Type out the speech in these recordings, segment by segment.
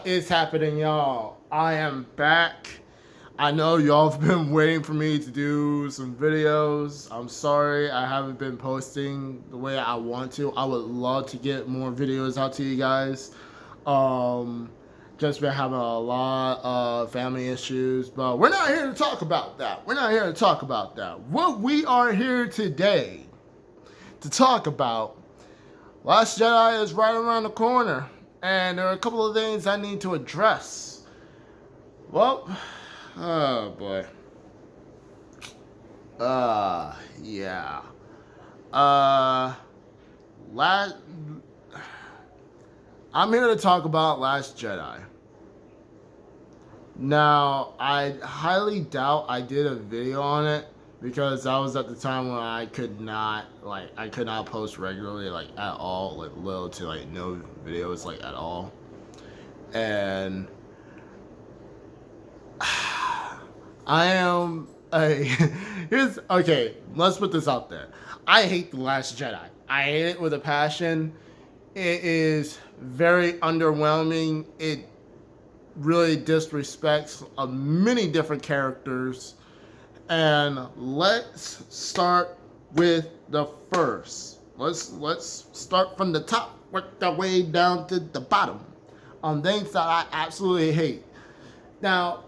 What is happening, y'all? I am back. I know y'all have been waiting for me to do some videos. I'm sorry I haven't been posting the way I want to. I would love to get more videos out to you guys. Um, just been having a lot of family issues, but we're not here to talk about that. We're not here to talk about that. What we are here today to talk about, Last Jedi is right around the corner, and there are a couple of things I need to address. Well, oh boy. Yeah. Last. I'm here to talk about Last Jedi. Now, I highly doubt I did a video on it because that was at the time when I could not post regularly, like at all, like little to like no videos, like at all. And I am a here's okay, let's put this out there. I hate The Last Jedi. I hate it with a passion. It is very underwhelming. It really disrespects many different characters. And let's start with the first. Let's start from the top, work our way down to the bottom on things that I absolutely hate. Now,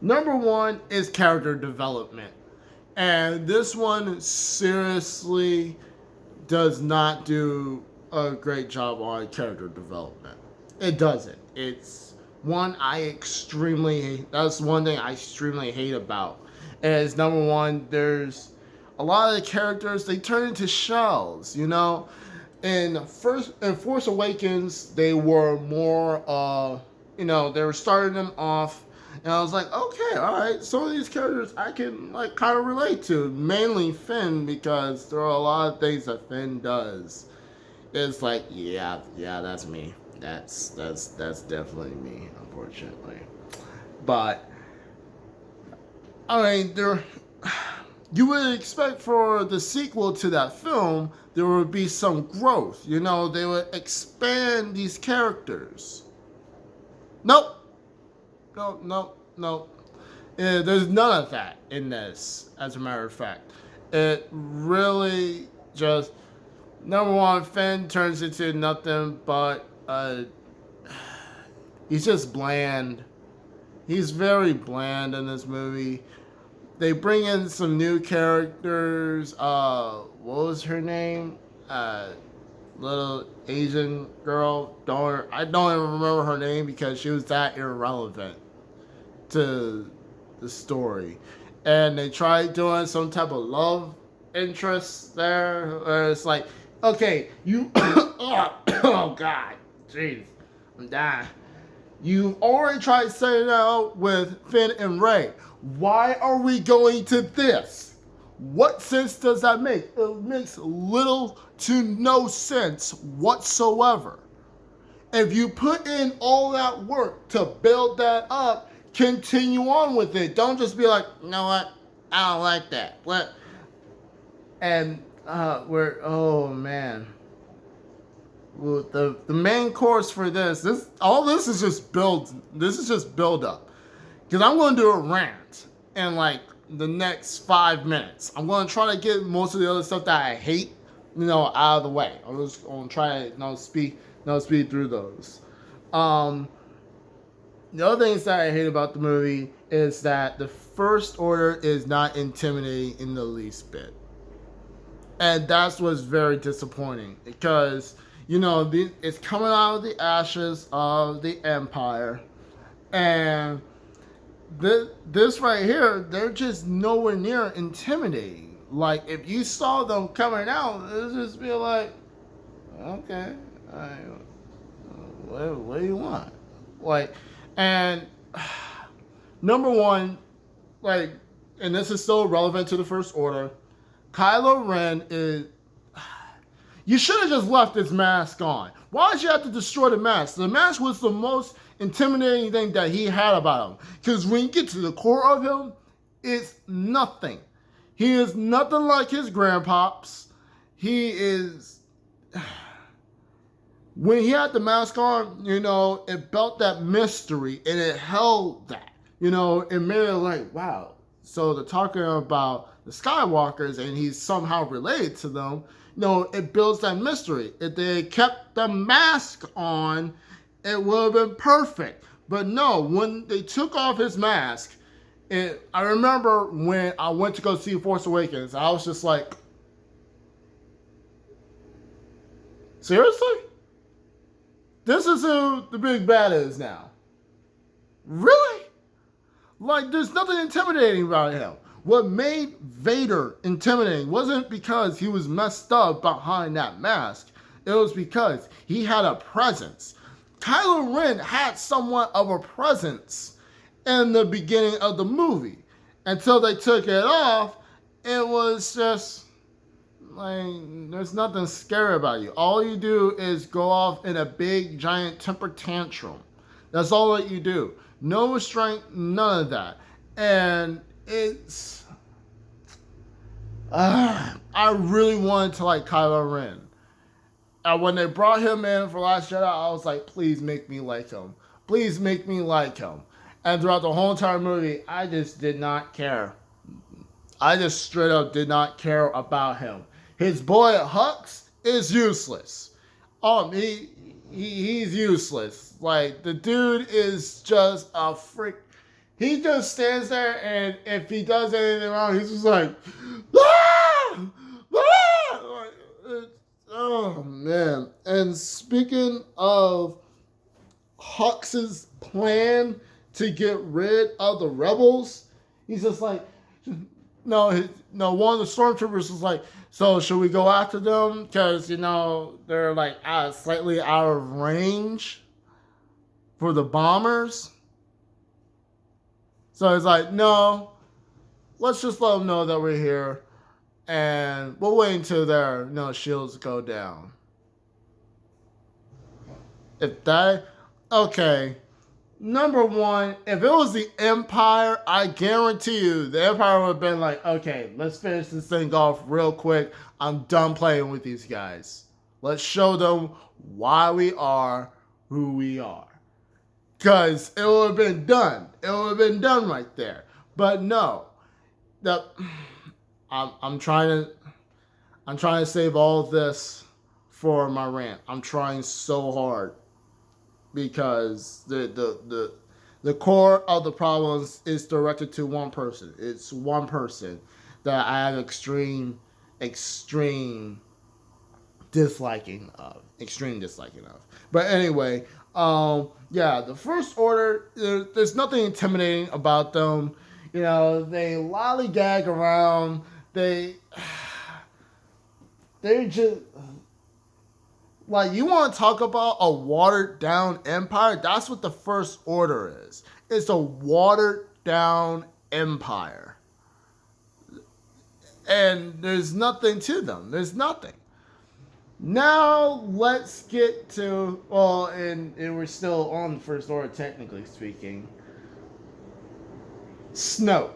number one is character development. And this one seriously does not do a great job on character development. It doesn't. It's one I extremely hate. That's one thing I extremely hate about. Is number one, there's a lot of the characters, they turn into shells, you know? In Force Awakens, they were more they were starting them off, and I was like, okay, all right, some of these characters I can like kind of relate to, mainly Finn, because there are a lot of things that Finn does. It's like, yeah, that's me. That's definitely me, unfortunately. But I mean, you would expect for the sequel to that film there would be some growth. You know, they would expand these characters. Nope. No. There's none of that in this, as a matter of fact. It really just, number one, Finn turns into nothing but he's just bland. He's very bland in this movie. They bring in some new characters. What was her name? Little Asian girl. I don't even remember her name because she was that irrelevant to the story. And they tried doing some type of love interest there. Where it's like, okay, you. Oh God, jeez, I'm dying. You already tried setting out with Finn and Rey. Why are we going to this? What sense does that make? It makes little to no sense whatsoever. If you put in all that work to build that up, continue on with it. Don't just be like, you know what? I don't like that. What? And oh man. Well, the main course for this is just build up. Because I'm going to do a rant in like the next 5 minutes. I'm going to try to get most of the other stuff that I hate, out of the way. I'm just going to try to speed through those. The other things that I hate about the movie is that the First Order is not intimidating in the least bit. And that's what's very disappointing because, it's coming out of the ashes of the Empire. And this right here, they're just nowhere near intimidating. Like, if you saw them coming out, it'd just be like, okay, what do you want? Like, and number one, like, and this is still relevant to the First Order, Kylo Ren is... You should have just left his mask on. Why did you have to destroy the mask? The mask was the most intimidating thing that he had about him. Because when you get to the core of him, it's nothing. He is nothing like his grandpops. He is... When he had the mask on, it built that mystery and it held that. It made it like, wow. So they're talking about the Skywalkers and he's somehow related to them. It builds that mystery. If they kept the mask on, it would have been perfect. But no, when they took off his mask, I remember when I went to go see Force Awakens, I was just like, seriously? This is who the big bad is now. Really? Like, there's nothing intimidating about him. What made Vader intimidating wasn't because he was messed up behind that mask. It was because he had a presence. Kylo Ren had somewhat of a presence in the beginning of the movie. Until they took it off, it was just like, there's nothing scary about you. All you do is go off in a big, giant temper tantrum. That's all that you do. No restraint, none of that. And it's... I really wanted to like Kylo Ren. And when they brought him in for Last Jedi, I was like, please make me like him. Please make me like him. And throughout the whole entire movie, I just did not care. I just straight up did not care about him. His boy Hux is useless. He's useless. Like, the dude is just a freak. He just stands there, and if he does anything wrong, he's just like, ah! Ah! Oh, man. And speaking of Hux's plan to get rid of the rebels, he's just like, no, one of the stormtroopers was like, so should we go after them? Because, they're like slightly out of range for the bombers. So he's like, no, let's just let them know that we're here. And we'll wait until their shields go down. Okay. Number one, if it was the Empire, I guarantee you the Empire would have been like, okay, let's finish this thing off real quick. I'm done playing with these guys. Let's show them why we are who we are. Because it would have been done. It would have been done right there. But no. I'm trying to save all of this for my rant. I'm trying so hard. Because the core of the problems is directed to one person. It's one person that I have extreme disliking of. But anyway, the First Order, there's nothing intimidating about them. They lollygag around. They're just... Like, you want to talk about a watered-down empire? That's what the First Order is. It's a watered-down empire. And there's nothing to them. There's nothing. Now, let's get to... Well, and we're still on the First Order, technically speaking. Snoke.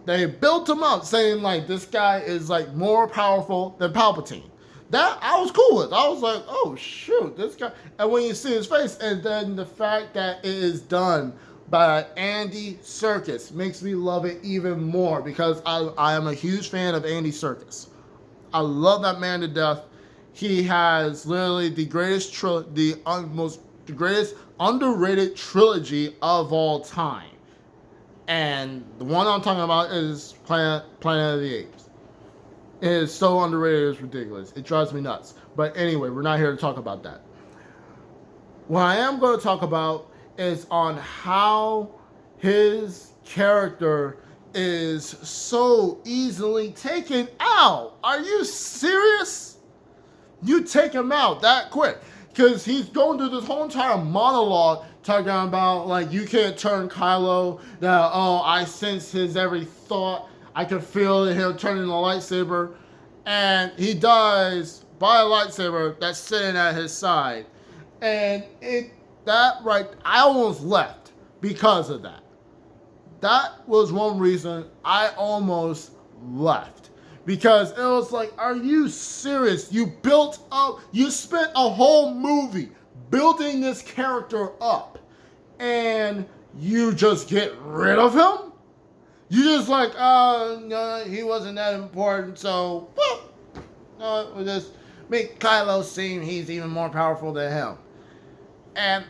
They built him up, saying, like, this guy is, like, more powerful than Palpatine. That I was cool with. I was like, oh, shoot, this guy. And when you see his face, and then the fact that it is done by Andy Serkis makes me love it even more, because I am a huge fan of Andy Serkis. I love that man to death. He has literally the greatest underrated trilogy of all time. And the one I'm talking about is Planet of the Apes. It is so underrated, it's ridiculous. It drives me nuts. But anyway, we're not here to talk about that. What I am going to talk about is on how his character is so easily taken out. Are you serious? You take him out that quick. Because he's going through this whole entire monologue talking about, like, you can't turn Kylo. That, I sense his every thought. I could feel him turning the lightsaber, and he dies by a lightsaber that's sitting at his side. And I almost left because of that. That was one reason I almost left. Because it was like, are you serious? You spent a whole movie building this character up, and you just get rid of him? You just like, no, he wasn't that important, so, we'll just make Kylo seem he's even more powerful than him. And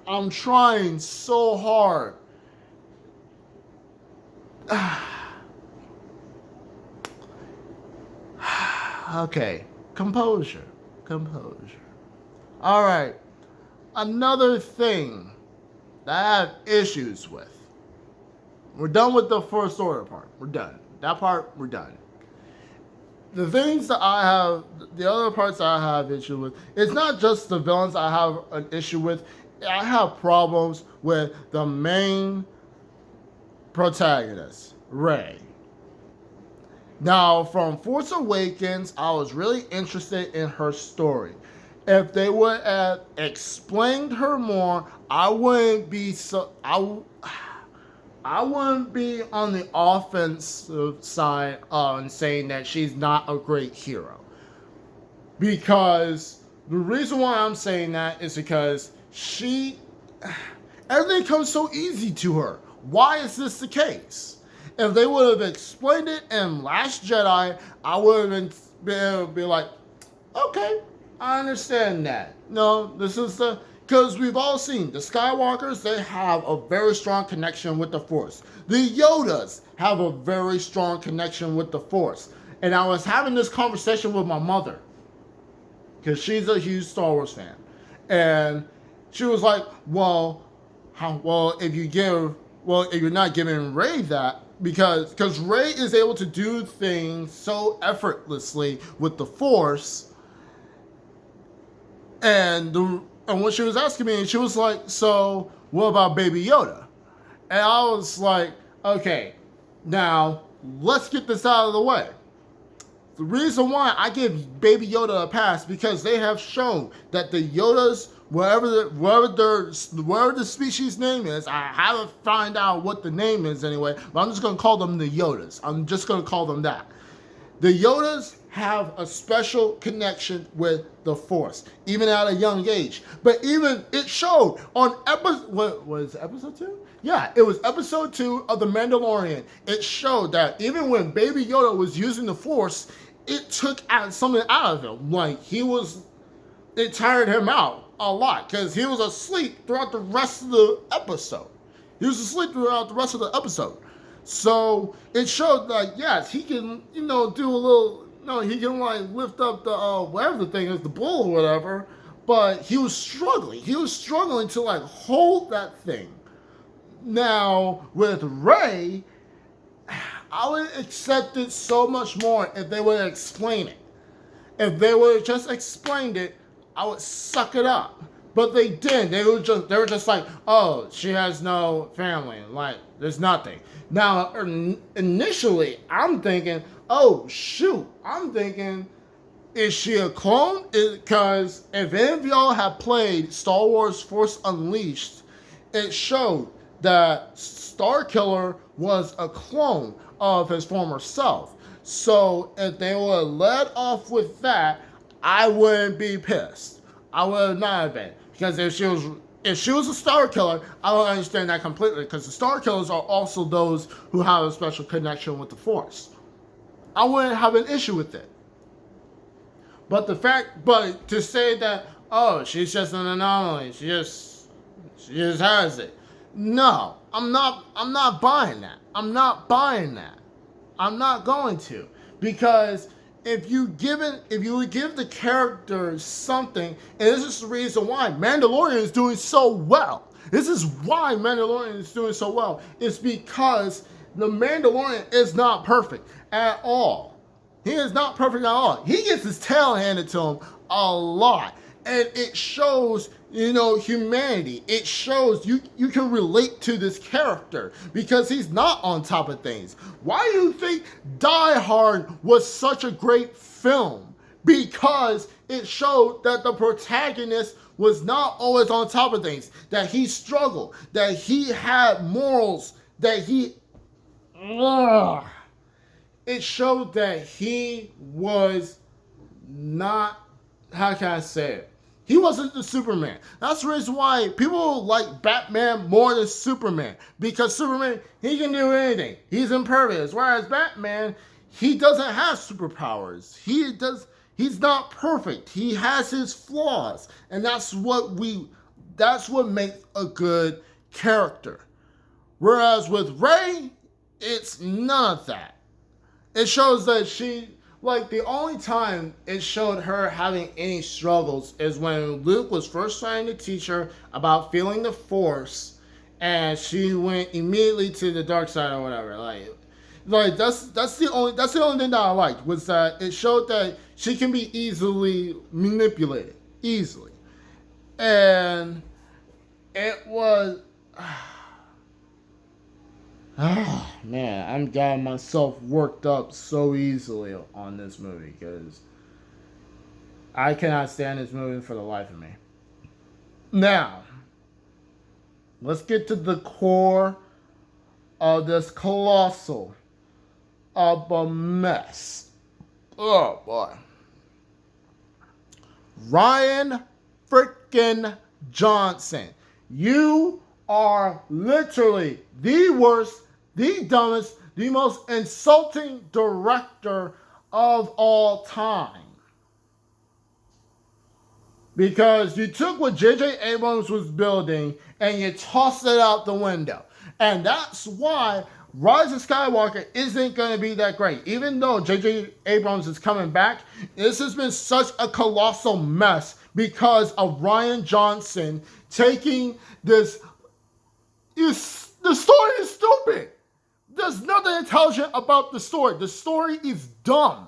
I'm trying so hard. Okay, composure. All right, another thing that I have issues with. We're done with the First Order part. We're done. That part, we're done. The things that the other parts that I have issue with, it's not just the villains I have an issue with. I have problems with the main protagonist, Rey. Now, from Force Awakens, I was really interested in her story. If they would have explained her more, I wouldn't be on the offensive side on saying that she's not a great hero. Because the reason why I'm saying that is because everything comes so easy to her. Why is this the case? If they would have explained it in Last Jedi, I would have been able to be like, okay, I understand that. No, because we've all seen the Skywalkers, they have a very strong connection with the Force. The Yodas have a very strong connection with the Force. And I was having this conversation with my mother, because she's a huge Star Wars fan. And she was like, if you're not giving Rey that, because Rey is able to do things so effortlessly with the Force. And when she was asking me, she was like, so what about Baby Yoda? And I was like, okay, now let's get this out of the way. The reason why I give Baby Yoda a pass, because they have shown that the Yodas, whatever the species name is, I haven't found out what the name is anyway, but I'm just going to call them the Yodas. I'm just going to call them that. The Yodas have a special connection with the Force, even at a young age. But even it showed on episode 2? Yeah, it was episode 2 of The Mandalorian. It showed that even when Baby Yoda was using the Force, it took something out of him. Like, it tired him out a lot, because he was asleep throughout the rest of the episode. So it showed that, yes, he can, do a little, he can like lift up the, whatever the thing is, the bull or whatever, but he was struggling. He was struggling to like hold that thing. Now, with Rey, I would accept it so much more if they would explain it. If they would have just explained it, I would suck it up. But they didn't. They were just like, oh, she has no family. Like, there's nothing. Now, initially, I'm thinking, oh, shoot. I'm thinking, is she a clone? Because if any of y'all have played Star Wars Force Unleashed, it showed that Starkiller was a clone of his former self. So if they would have led off with that, I wouldn't be pissed. I would not have been. Because if she was a Star Killer, I would understand that completely. Because the Star Killers are also those who have a special connection with the Force. I wouldn't have an issue with it. But to say that, oh, she's just an anomaly, she just has it. No, I'm not buying that. I'm not going to. Because if you would give the characters something, and this is the reason why Mandalorian is doing so well. This is why Mandalorian is doing so well. It's because the Mandalorian is not perfect at all. He is not perfect at all. He gets his tail handed to him a lot. And it shows, humanity. It shows you can relate to this character because he's not on top of things. Why do you think Die Hard was such a great film? Because it showed that the protagonist was not always on top of things, that he struggled, that he had morals, that he ugh, it showed that he was not, how can I say it? He wasn't the Superman. That's the reason why people like Batman more than Superman. Because Superman, he can do anything. He's impervious. Whereas Batman, he doesn't have superpowers. He's not perfect. He has his flaws. And that's what makes a good character. Whereas with Rey, it's none of that. It shows that the only time it showed her having any struggles is when Luke was first trying to teach her about feeling the Force, and she went immediately to the dark side or whatever. That's the only thing that I liked, was that it showed that she can be easily manipulated, easily, and it was. Oh man, I'm getting myself worked up so easily on this movie because I cannot stand this movie for the life of me. Now, let's get to the core of this colossal of a mess. Oh boy. Rian freaking Johnson. You are literally the worst, the dumbest, the most insulting director of all time. Because you took what J.J. Abrams was building and you tossed it out the window. And that's why Rise of Skywalker isn't going to be that great. Even though J.J. Abrams is coming back, this has been such a colossal mess because of Rian Johnson taking this. The story is stupid. There's nothing intelligent about the story. The story is dumb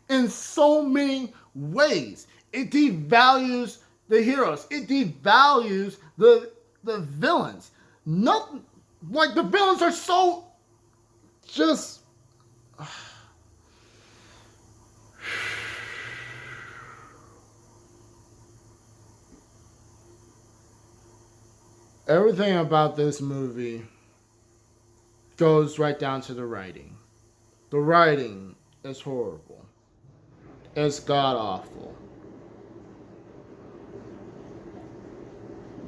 in so many ways. It devalues the heroes. It devalues the villains. Nothing, like the villains are so just. Everything about this movie goes right down to the writing. The writing is horrible. It's god awful.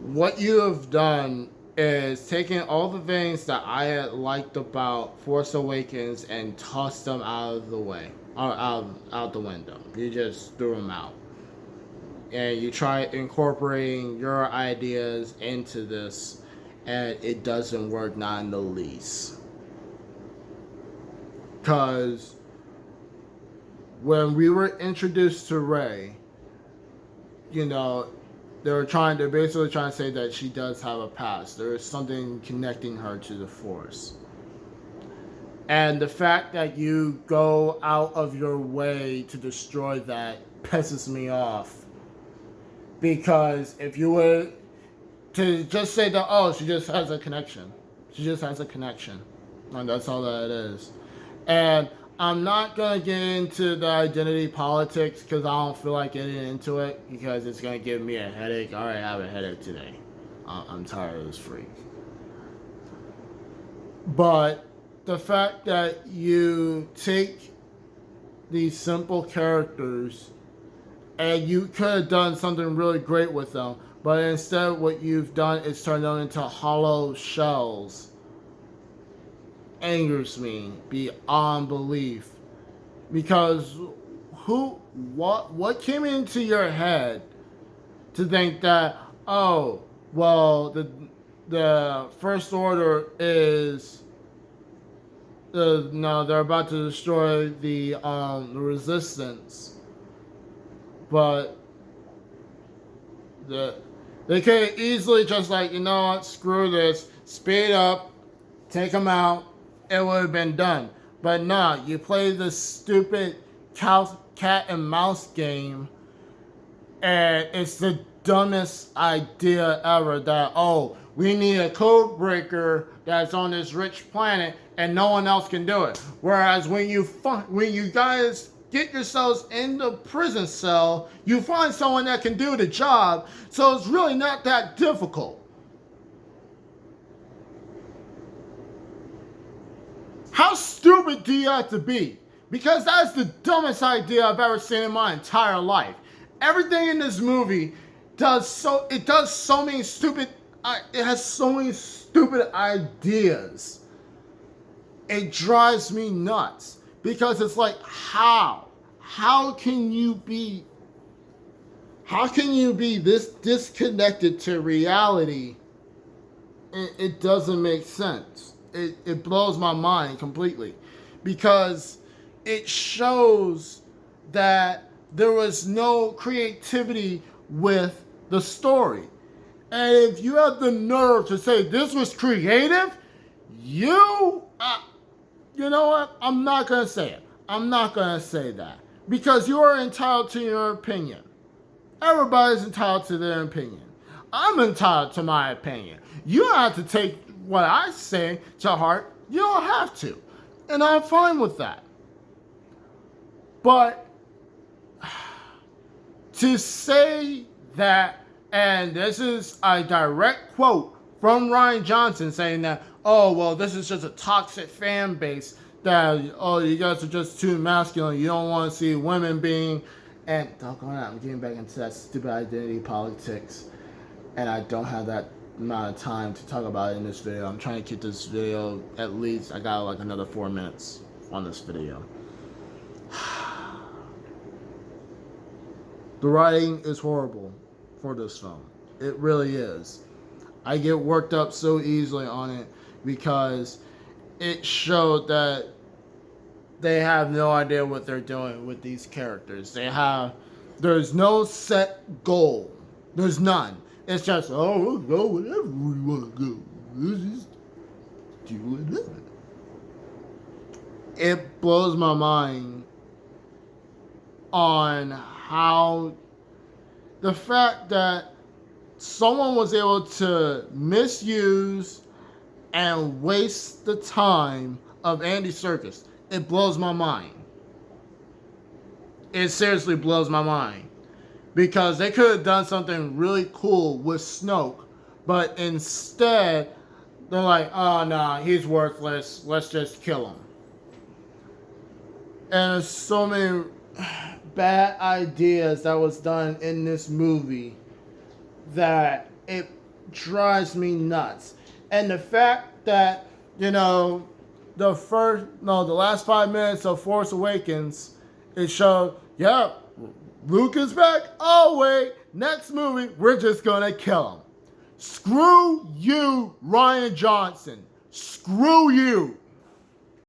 What you have done is taken all the things that I had liked about Force Awakens and tossed them out of the way, or out the window. You just threw them out. And you try incorporating your ideas into this, and it doesn't work, not in the least. Because when we were introduced to Rey, they're basically trying to say that she does have a past. There is something connecting her to the Force. And the fact that you go out of your way to destroy that pisses me off. Because if you were to just say that, oh, she just has a connection. She just has a connection. And that's all that it is. And I'm not going to get into the identity politics because I don't feel like getting into it because it's going to give me a headache. I already have a headache today. I'm tired of this freak. But the fact that you take these simple characters and you could have done something really great with them, but instead what you've done is turned them into hollow shells angers me beyond belief. Because what came into your head to think that, oh, well, the First Order is they're about to destroy the Resistance, but they could easily just screw this, speed up, take them out, it would have been done. But nah, you play this stupid cat and mouse game, and it's the dumbest idea ever that, oh, we need a code breaker that's on this rich planet and no one else can do it. Whereas when you guys get yourselves in the prison cell, you find someone that can do the job, so it's really not that difficult. How stupid do you have to be? Because that's the dumbest idea I've ever seen in my entire life. Everything in this movie does so many stupid, it has so many stupid ideas. It drives me nuts because it's like, how can you be this disconnected to reality? It doesn't make sense. It blows my mind completely because it shows that there was no creativity with the story. And if you have the nerve to say this was creative, you know what? I'm not going to say it. I'm not going to say that because you are entitled to your opinion. Everybody's entitled to their opinion. I'm entitled to my opinion. You don't have to take what I say to heart. You don't have to. And I'm fine with that. But to say that, and this is a direct quote from Rian Johnson saying that, oh, well, this is just a toxic fan base, that, oh, you guys are just too masculine. You don't want to see women being, and doggone it, I'm getting back into that stupid identity politics. And I don't have that amount of time to talk about it in this video. I'm trying to keep this video, at least, I got like another 4 minutes on this video. The writing is horrible for this film. It really is. I get worked up so easily on it because it showed that they have no idea what they're doing with these characters. There's no set goal. There's none. It's just, oh, we'll go wherever we want to go. We'll just do it. It blows my mind on how the fact that someone was able to misuse and waste the time of Andy Serkis. It blows my mind. It seriously blows my mind. Because they could have done something really cool with Snoke, but instead, they're like, oh, no, he's worthless. Let's just kill him. And there's so many bad ideas that was done in this movie that it drives me nuts. And the fact that, the last 5 minutes of Force Awakens, it showed, yeah, Luke is back. Oh, wait, next movie, we're just gonna kill him. Screw you, Rian Johnson. Screw you.